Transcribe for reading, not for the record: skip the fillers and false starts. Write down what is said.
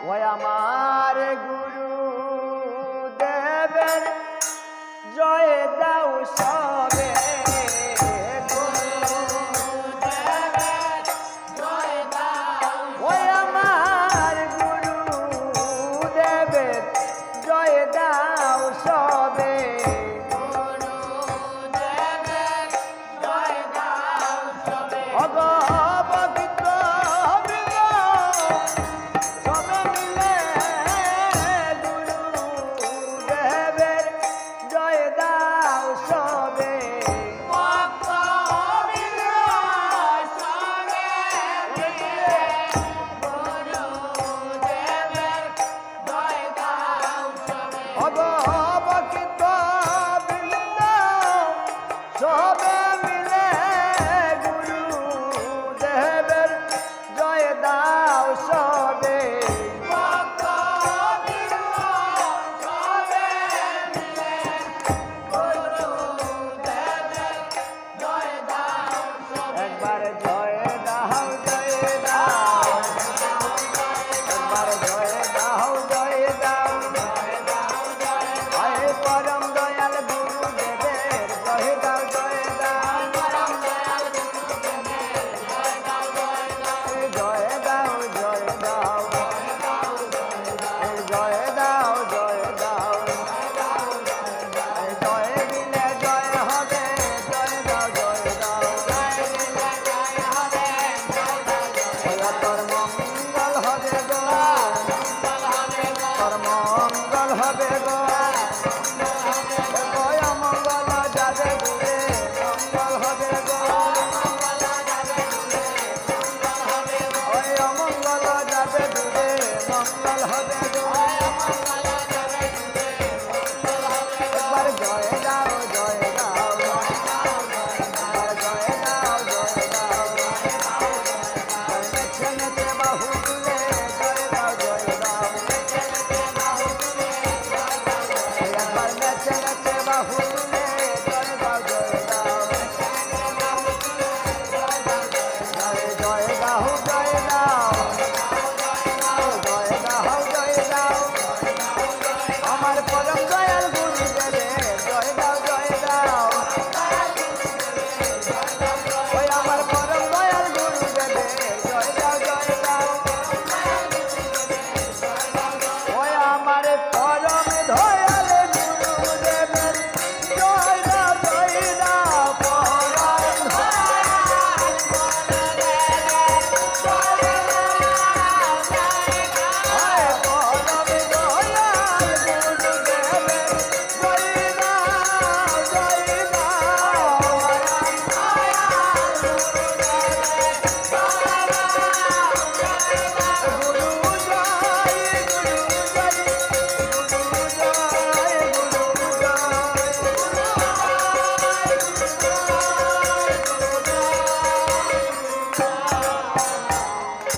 ওই আমার গুরু দেবের জয় দাও সবে ওই আমার গুরু দেবের জয় দাও সবে সবে মিলে গুরু দেবের জয় দাও সবে একবার জয় দাও জয় দাও একবার জয় দাও জয় দাও আয় পরম দয়াল গুরু দেবের জয় দাও জয় দাও জয় দাও জয় দাও জয় দাও জয় দাও জয় দিলে জয় হবে জয় দাও জয় দাও তোর মঙ্গল হবে গো তোর মঙ্গল হবে গো মঙ্গল যাবে দূরে মঙ্গল হবে গো ওই অমঙ্গল যাবে দূরে মঙ্গল হবে গো